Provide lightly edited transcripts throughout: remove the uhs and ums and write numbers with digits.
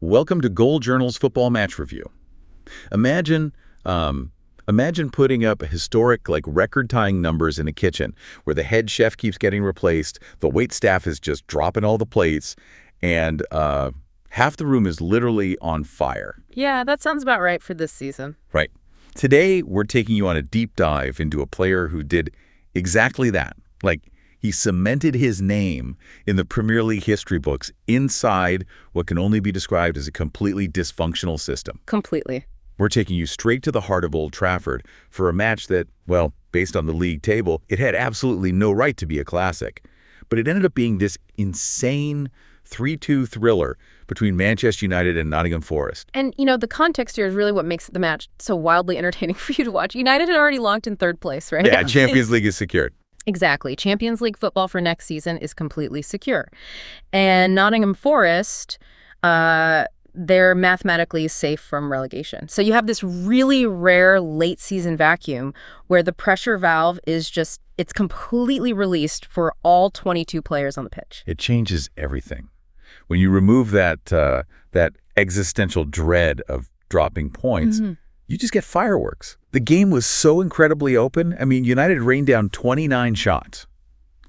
Welcome to Goal Journal's Football Match Review. Imagine, imagine putting up historic, record-tying numbers in a kitchen where the head chef keeps getting replaced, the wait staff is just dropping all the plates, and half the room is literally on fire. Yeah, that sounds about right for this season. Right. Today, we're taking you on a deep dive into a player who did exactly that. He cemented his name in the Premier League history books inside what can only be described as a completely dysfunctional system. Completely. We're taking you straight to the heart of Old Trafford for a match that, well, based on the league table, it had absolutely no right to be a classic. But it ended up being this insane 3-2 thriller between Manchester United and Nottingham Forest. And, the context here is really what makes the match so wildly entertaining for you to watch. United had already locked in third place, right? Yeah, Champions League is secured. Exactly. Champions League football for next season is completely secure. And Nottingham Forest, they're mathematically safe from relegation. So you have this really rare late season vacuum where the pressure valve is it's completely released for all 22 players on the pitch. It changes everything. When you remove that existential dread of dropping points, you just get fireworks. The game was so incredibly open. I mean, United rained down 29 shots.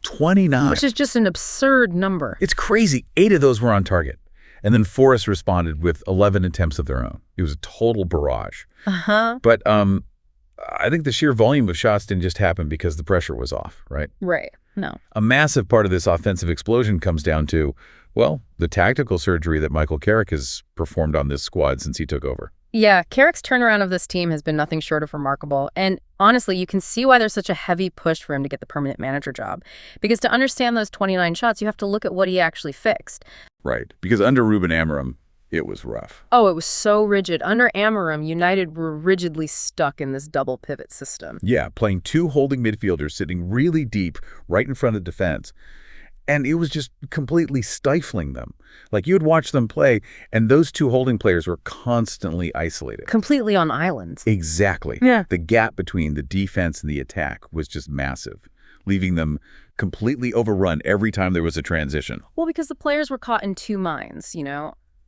29. Which is just an absurd number. It's crazy. 8 of those were on target. And then Forest responded with 11 attempts of their own. It was a total barrage. But I think the sheer volume of shots didn't just happen because the pressure was off, right? Right. No. A massive part of this offensive explosion comes down to, well, the tactical surgery that Michael Carrick has performed on this squad since he took over. Yeah, Carrick's turnaround of this team has been nothing short of remarkable. And honestly, you can see why there's such a heavy push for him to get the permanent manager job. Because to understand those 29 shots, you have to look at what he actually fixed. Right, because under Ruben Amorim, it was rough. Oh, it was so rigid. Under Amorim, United were rigidly stuck in this double pivot system. Yeah, playing 2 holding midfielders sitting really deep right in front of defense. And it was just completely stifling them. You would watch them play, and those 2 holding players were constantly isolated. Completely on islands. Exactly. Yeah. The gap between the defense and the attack was just massive, leaving them completely overrun every time there was a transition. Well, because the players were caught in 2 minds,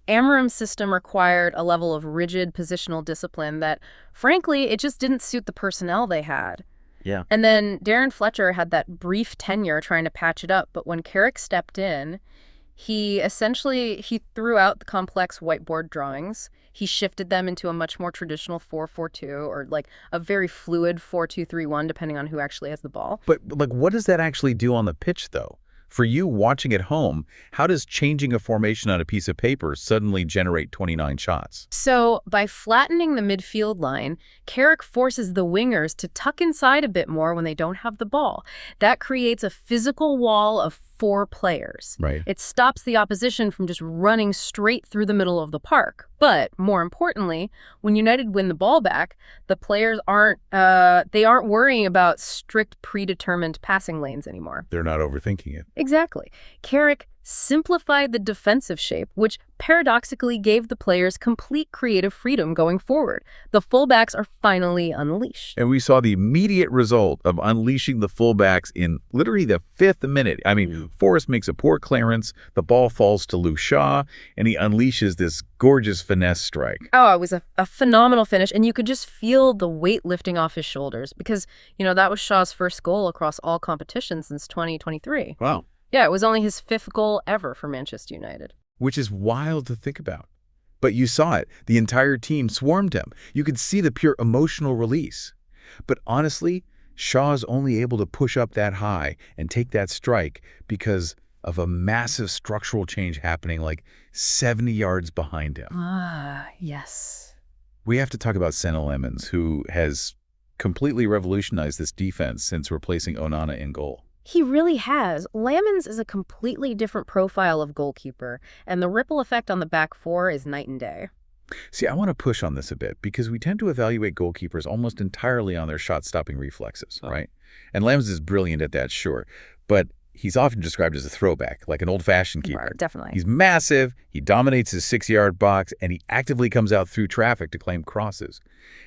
Amorim's system required a level of rigid positional discipline that, frankly, it just didn't suit the personnel they had. Yeah. And then Darren Fletcher had that brief tenure trying to patch it up, but when Carrick stepped in, he threw out the complex whiteboard drawings. He shifted them into a much more traditional 4-4-2 or a very fluid 4-2-3-1 depending on who actually has the ball. But what does that actually do on the pitch though? For you watching at home, how does changing a formation on a piece of paper suddenly generate 29 shots? So by flattening the midfield line, Carrick forces the wingers to tuck inside a bit more when they don't have the ball. That creates a physical wall of 4 players. Right. It stops the opposition from just running straight through the middle of the park. But more importantly, when United win the ball back, the players aren't worrying about strict predetermined passing lanes anymore. They're not overthinking it. Exactly. Carrick simplified the defensive shape, which paradoxically gave the players complete creative freedom going forward. The fullbacks are finally unleashed. And we saw the immediate result of unleashing the fullbacks in literally the 5th minute. I mean, Forrest makes a poor clearance, the ball falls to Lou Shaw, and he unleashes this gorgeous finesse strike. Oh, it was a phenomenal finish, and you could just feel the weight lifting off his shoulders because, that was Shaw's first goal across all competitions since 2023. Wow. Yeah, it was only his 5th goal ever for Manchester United. Which is wild to think about. But you saw it. The entire team swarmed him. You could see the pure emotional release. But honestly, Shaw's only able to push up that high and take that strike because of a massive structural change happening 70 yards behind him. Ah, yes. We have to talk about Senna Lemons, who has completely revolutionized this defense since replacing Onana in goal. He really has. Lamens is a completely different profile of goalkeeper, and the ripple effect on the back 4 is night and day. See, I want to push on this a bit because we tend to evaluate goalkeepers almost entirely on their shot-stopping reflexes, right? And Lamens is brilliant at that, sure. But he's often described as a throwback, like an old-fashioned keeper. Right, definitely. He's massive, he dominates his 6-yard box, and he actively comes out through traffic to claim crosses.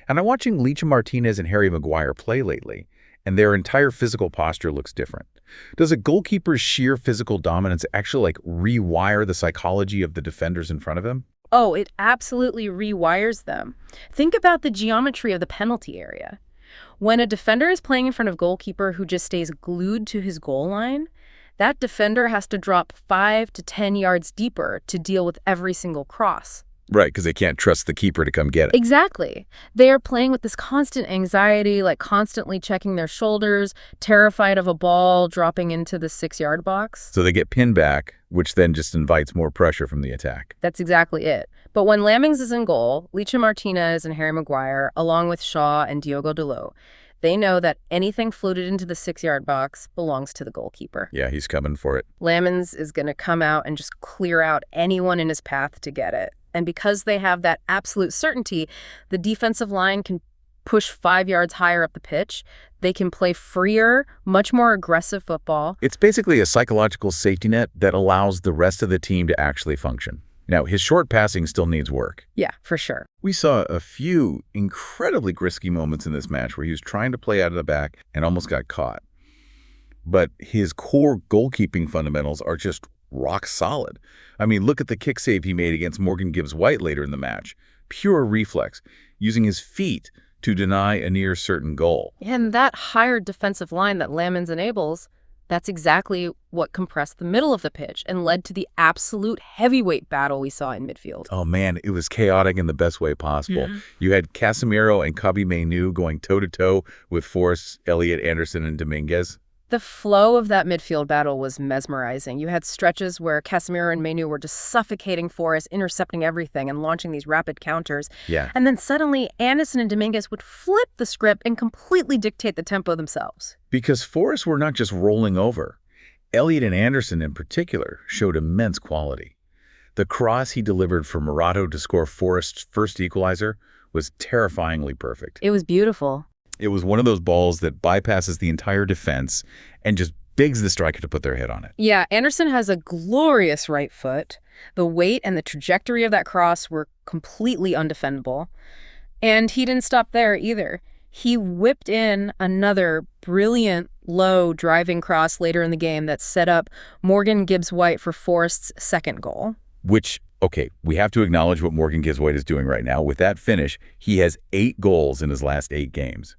And I'm watching Licha Martinez and Harry Maguire play lately, and their entire physical posture looks different. Does a goalkeeper's sheer physical dominance actually rewire the psychology of the defenders in front of him? Oh, it absolutely rewires them. Think about the geometry of the penalty area. When a defender is playing in front of a goalkeeper who just stays glued to his goal line, that defender has to drop 5 to 10 yards deeper to deal with every single cross. Right, because they can't trust the keeper to come get it. Exactly. They are playing with this constant anxiety, like constantly checking their shoulders, terrified of a ball dropping into the 6-yard box. So they get pinned back, which then just invites more pressure from the attack. That's exactly it. But when Lamings is in goal, Licha Martinez and Harry Maguire, along with Shaw and Diogo Dalot, they know that anything floated into the 6-yard box belongs to the goalkeeper. Yeah, he's coming for it. Lamings is going to come out and just clear out anyone in his path to get it. And because they have that absolute certainty, the defensive line can push 5 yards higher up the pitch. They can play freer, much more aggressive football. It's basically a psychological safety net that allows the rest of the team to actually function. Now, his short passing still needs work. Yeah, for sure. We saw a few incredibly risky moments in this match where he was trying to play out of the back and almost got caught. But his core goalkeeping fundamentals are just rock solid. I mean, look at the kick save he made against Morgan Gibbs-White later in the match. Pure reflex, using his feet to deny a near certain goal. And that higher defensive line that Lamings enables, that's exactly what compressed the middle of the pitch and led to the absolute heavyweight battle we saw in midfield. Oh man, it was chaotic in the best way possible. Yeah. You had Casemiro and Matheus going toe-to-toe with Forrest, Elliott, Anderson, and Dominguez. The flow of that midfield battle was mesmerizing. You had stretches where Casemiro and Mainu were just suffocating Forrest, intercepting everything and launching these rapid counters. Yeah. And then suddenly, Anderson and Dominguez would flip the script and completely dictate the tempo themselves. Because Forrest were not just rolling over. Elliott and Anderson in particular showed immense quality. The cross he delivered for Morato to score Forrest's first equalizer was terrifyingly perfect. It was beautiful. It was one of those balls that bypasses the entire defense and just begs the striker to put their head on it. Yeah, Anderson has a glorious right foot. The weight and the trajectory of that cross were completely undefendable. And he didn't stop there either. He whipped in another brilliant, low driving cross later in the game that set up Morgan Gibbs-White for Forrest's second goal. Which, okay, we have to acknowledge what Morgan Gibbs-White is doing right now. With that finish, he has 8 goals in his last 8 games.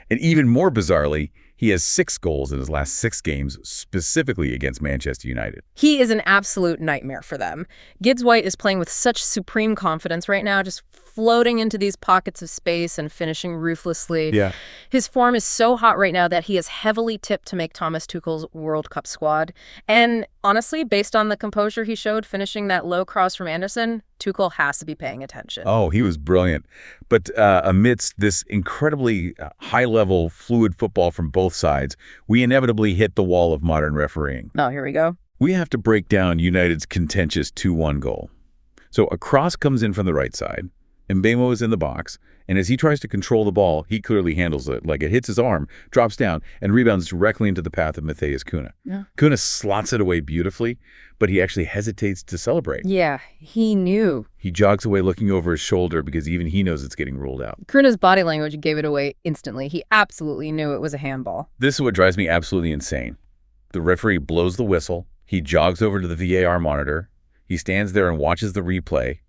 And even more bizarrely, he has 6 goals in his last 6 games, specifically against Manchester United. He is an absolute nightmare for them. Gibbs-White is playing with such supreme confidence right now, just floating into these pockets of space and finishing ruthlessly. Yeah. His form is so hot right now that he is heavily tipped to make Thomas Tuchel's World Cup squad. And honestly, based on the composure he showed finishing that low cross from Anderson, Tuchel has to be paying attention. Oh, he was brilliant. But amidst this incredibly high-level, fluid football from both sides, we inevitably hit the wall of modern refereeing. Oh, here we go. We have to break down United's contentious 2-1 goal. So a cross comes in from the right side. Mbeumo is in the box, and as he tries to control the ball, he clearly handles it. Like it hits his arm, drops down, and rebounds directly into the path of Matheus Cunha. Yeah. Cunha slots it away beautifully, but he actually hesitates to celebrate. Yeah, he knew. He jogs away looking over his shoulder because even he knows it's getting ruled out. Cunha's body language gave it away instantly. He absolutely knew it was a handball. This is what drives me absolutely insane. The referee blows the whistle. He jogs over to the VAR monitor. He stands there and watches the replay,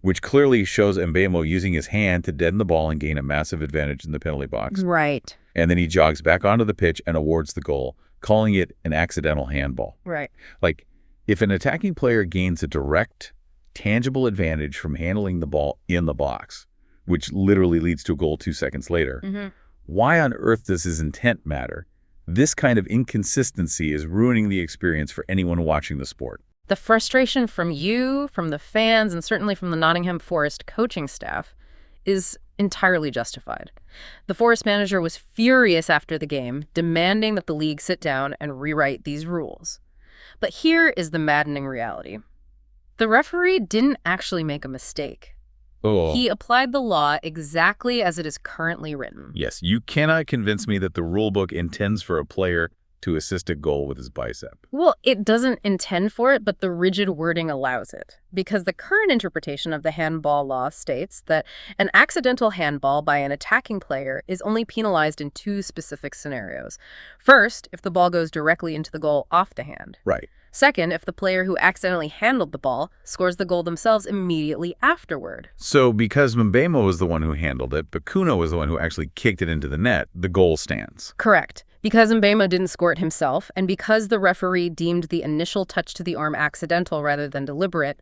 which clearly shows Mbeumo using his hand to deaden the ball and gain a massive advantage in the penalty box. Right. And then he jogs back onto the pitch and awards the goal, calling it an accidental handball. Right. Like, if an attacking player gains a direct, tangible advantage from handling the ball in the box, which literally leads to a goal 2 seconds later, why on earth does his intent matter? This kind of inconsistency is ruining the experience for anyone watching the sport. The frustration from you, from the fans, and certainly from the Nottingham Forest coaching staff is entirely justified. The Forest manager was furious after the game, demanding that the league sit down and rewrite these rules. But here is the maddening reality. The referee didn't actually make a mistake. Oh. He applied the law exactly as it is currently written. Yes, you cannot convince me that the rule book intends for a player to assist a goal with his bicep. Well, it doesn't intend for it, but the rigid wording allows it. Because the current interpretation of the handball law states that an accidental handball by an attacking player is only penalized in 2 specific scenarios. First, if the ball goes directly into the goal off the hand. Right. Second, if the player who accidentally handled the ball scores the goal themselves immediately afterward. So because Mbeumo was the one who handled it, but Cunha was the one who actually kicked it into the net, the goal stands. Correct. Because Mbeumo didn't score it himself, and because the referee deemed the initial touch to the arm accidental rather than deliberate,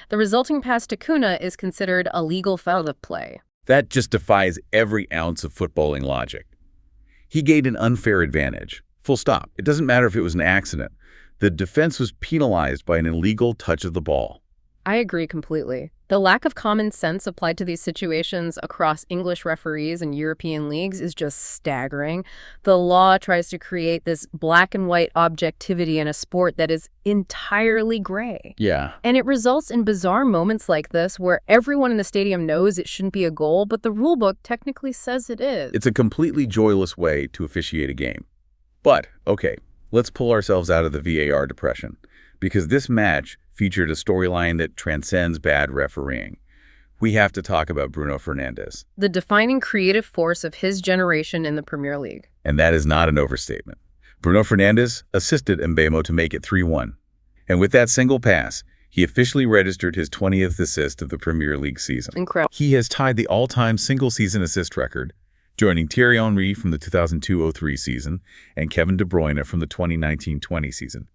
the resulting pass to Cunha is considered a legal foul of play. That just defies every ounce of footballing logic. He gained an unfair advantage. Full stop. It doesn't matter if it was an accident. The defense was penalized by an illegal touch of the ball. I agree completely. The lack of common sense applied to these situations across English referees and European leagues is just staggering. The law tries to create this black and white objectivity in a sport that is entirely gray. Yeah. And it results in bizarre moments like this where everyone in the stadium knows it shouldn't be a goal, but the rulebook technically says it is. It's a completely joyless way to officiate a game. But, okay, let's pull ourselves out of the VAR depression, because this match featured a storyline that transcends bad refereeing. We have to talk about Bruno Fernandes. The defining creative force of his generation in the Premier League. And that is not an overstatement. Bruno Fernandes assisted Mbeumo to make it 3-1. And with that single pass, he officially registered his 20th assist of the Premier League season. Incredible. He has tied the all-time single-season assist record, joining Thierry Henry from the 2002-03 season and Kevin De Bruyne from the 2019-20 season.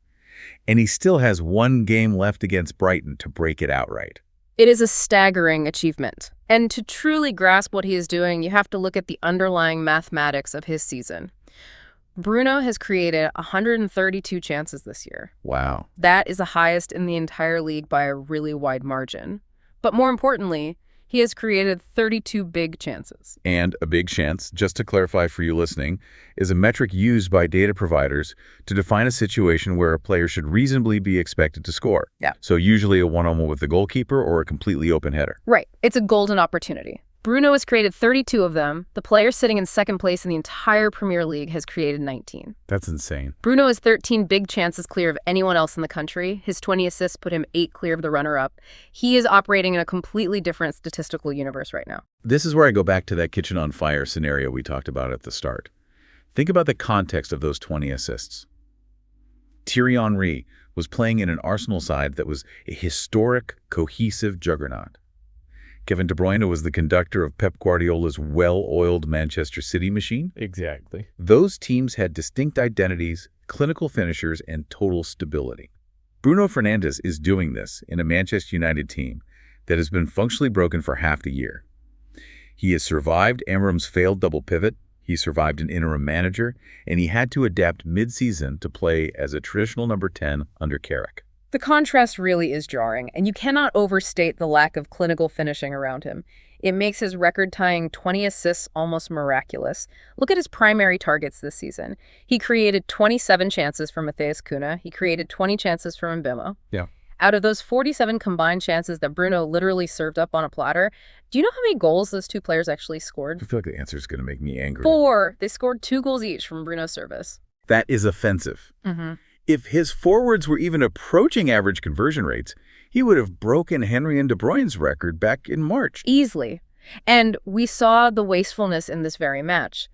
And he still has one game left against Brighton to break it outright. It is a staggering achievement. And to truly grasp what he is doing, you have to look at the underlying mathematics of his season. Bruno has created 132 chances this year. Wow. That is the highest in the entire league by a really wide margin. But more importantly, he has created 32 big chances. And a big chance, just to clarify for you listening, is a metric used by data providers to define a situation where a player should reasonably be expected to score. Yeah. So usually a one-on-one with the goalkeeper or a completely open header. Right. It's a golden opportunity. Bruno has created 32 of them. The player sitting in second place in the entire Premier League has created 19. That's insane. Bruno is 13 big chances clear of anyone else in the country. His 20 assists put him 8 clear of the runner-up. He is operating in a completely different statistical universe right now. This is where I go back to that kitchen on fire scenario we talked about at the start. Think about the context of those 20 assists. Thierry Henry was playing in an Arsenal side that was a historic, cohesive juggernaut. Kevin De Bruyne was the conductor of Pep Guardiola's well-oiled Manchester City machine. Exactly. Those teams had distinct identities, clinical finishers, and total stability. Bruno Fernandes is doing this in a Manchester United team that has been functionally broken for half the year. He has survived Amorim's failed double pivot, he survived an interim manager, and he had to adapt mid-season to play as a traditional number 10 under Carrick. The contrast really is jarring, and you cannot overstate the lack of clinical finishing around him. It makes his record-tying 20 assists almost miraculous. Look at his primary targets this season. He created 27 chances for Matheus Cunha. He created 20 chances for Mbeumo. Yeah. Out of those 47 combined chances that Bruno literally served up on a platter, do you know how many goals those two players actually scored? I feel like the answer is going to make me angry. 4. They scored 2 goals each from Bruno's service. That is offensive. Mm-hmm. If his forwards were even approaching average conversion rates, he would have broken Henry and De Bruyne's record back in March. Easily. And we saw the wastefulness in this very match.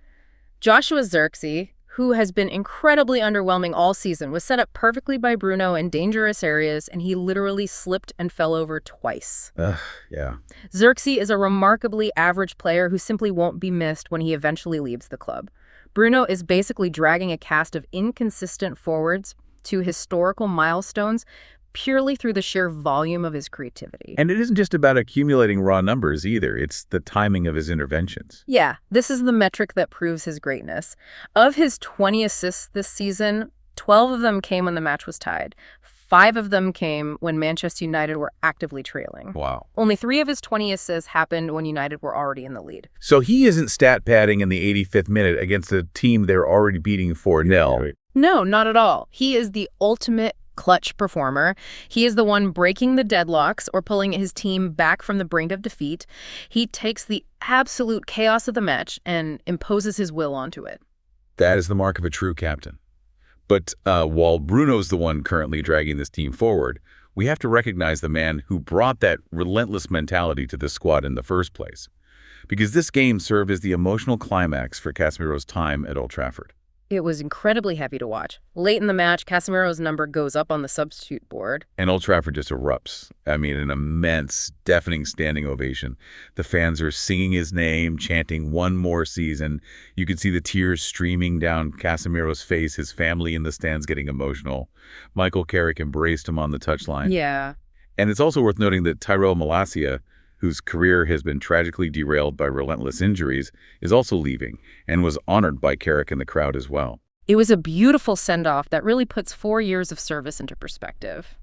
Joshua Zirkzee, who has been incredibly underwhelming all season, was set up perfectly by Bruno in dangerous areas, and he literally slipped and fell over twice. Yeah. Zirkzee is a remarkably average player who simply won't be missed when he eventually leaves the club. Bruno is basically dragging a cast of inconsistent forwards to historical milestones purely through the sheer volume of his creativity. And it isn't just about accumulating raw numbers either. It's the timing of his interventions. Yeah, this is the metric that proves his greatness. Of his 20 assists this season, 12 of them came when the match was tied. 5 of them came when Manchester United were actively trailing. Wow. Only 3 of his 20 assists happened when United were already in the lead. So he isn't stat padding in the 85th minute against a team they're already beating 4-0. No, not at all. He is the ultimate clutch performer. He is the one breaking the deadlocks or pulling his team back from the brink of defeat. He takes the absolute chaos of the match and imposes his will onto it. That is the mark of a true captain. But while Bruno's the one currently dragging this team forward, we have to recognize the man who brought that relentless mentality to this squad in the first place. Because this game served as the emotional climax for Casemiro's time at Old Trafford. It was incredibly heavy to watch. Late in the match, Casemiro's number goes up on the substitute board. And Old Trafford just erupts. I mean, an immense, deafening standing ovation. The fans are singing his name, chanting one more season. You could see the tears streaming down Casemiro's face, his family in the stands getting emotional. Michael Carrick embraced him on the touchline. Yeah. And it's also worth noting that Tyrell Malacia, whose career has been tragically derailed by relentless injuries, is also leaving and was honored by Carrick and the crowd as well. It was a beautiful send-off that really puts 4 years of service into perspective.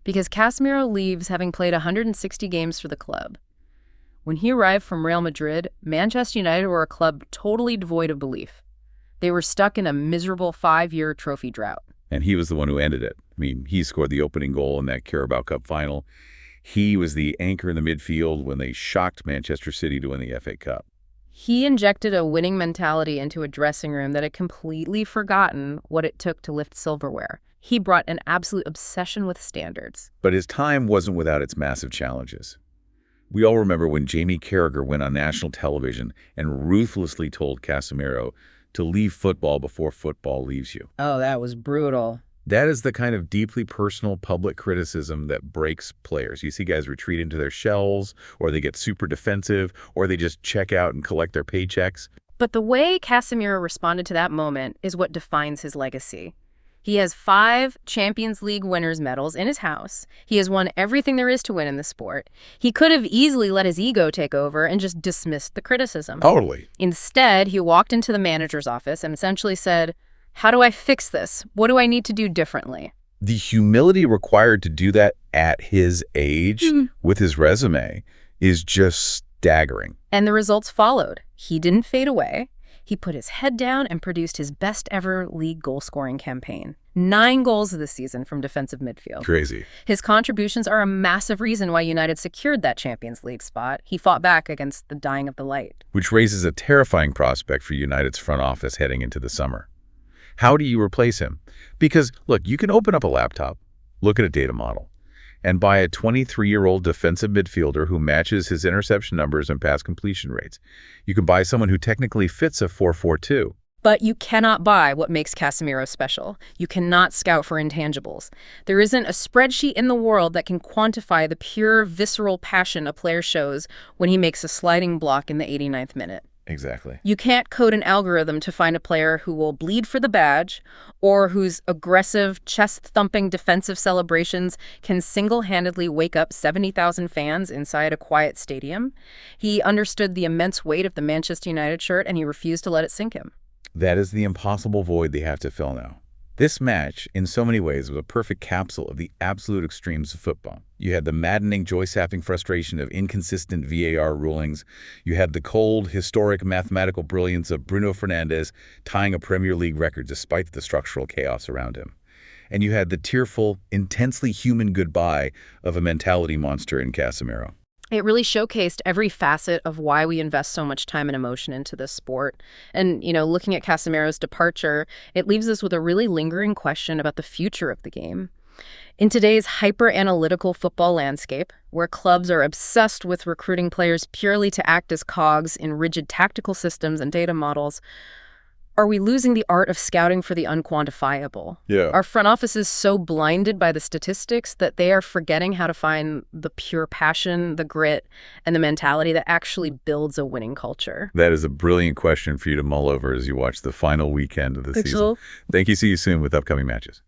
Because Casemiro leaves having played 160 games for the club. When he arrived from Real Madrid, Manchester United were a club totally devoid of belief. They were stuck in a miserable 5-year trophy drought. And he was the one who ended it. I mean, he scored the opening goal in that Carabao Cup final. He was the anchor in the midfield when they shocked Manchester City to win the FA Cup. He injected a winning mentality into a dressing room that had completely forgotten what it took to lift silverware. He brought an absolute obsession with standards. But his time wasn't without its massive challenges. We all remember when Jamie Carragher went on national television and ruthlessly told Casemiro to leave football before football leaves you. Oh, that was brutal. That is the kind of deeply personal public criticism that breaks players. You see guys retreat into their shells, or they get super defensive, or they just check out and collect their paychecks. But the way Casemiro responded to that moment is what defines his legacy. He has 5 Champions League winners' medals in his house. He has won everything there is to win in the sport. He could have easily let his ego take over and just dismissed the criticism. Totally. Instead, he walked into the manager's office and essentially said, "How do I fix this? What do I need to do differently?" The humility required to do that at his age with his resume is just staggering. And the results followed. He didn't fade away. He put his head down and produced his best ever league goal-scoring campaign. 9 goals this season from defensive midfield. Crazy. His contributions are a massive reason why United secured that Champions League spot. He fought back against the dying of the light. Which raises a terrifying prospect for United's front office heading into the summer. How do you replace him? Because, look, you can open up a laptop, look at a data model, and buy a 23-year-old defensive midfielder who matches his interception numbers and pass completion rates. You can buy someone who technically fits a 4-4-2. But you cannot buy what makes Casemiro special. You cannot scout for intangibles. There isn't a spreadsheet in the world that can quantify the pure, visceral passion a player shows when he makes a sliding block in the 89th minute. Exactly. You can't code an algorithm to find a player who will bleed for the badge or whose aggressive, chest-thumping defensive celebrations can single-handedly wake up 70,000 fans inside a quiet stadium. He understood the immense weight of the Manchester United shirt, and he refused to let it sink him. That is the impossible void they have to fill now. This match, in so many ways, was a perfect capsule of the absolute extremes of football. You had the maddening, joy-sapping frustration of inconsistent VAR rulings. You had the cold, historic mathematical brilliance of Bruno Fernandes tying a Premier League record despite the structural chaos around him. And you had the tearful, intensely human goodbye of a mentality monster in Casemiro. It really showcased every facet of why we invest so much time and emotion into this sport. And, looking at Casemiro's departure, it leaves us with a really lingering question about the future of the game. In today's hyper-analytical football landscape, where clubs are obsessed with recruiting players purely to act as cogs in rigid tactical systems and data models, are we losing the art of scouting for the unquantifiable? Yeah. Our front office is so blinded by the statistics that they are forgetting how to find the pure passion, the grit, and the mentality that actually builds a winning culture. That is a brilliant question for you to mull over as you watch the final weekend of the season. Thank you. See you soon with upcoming matches.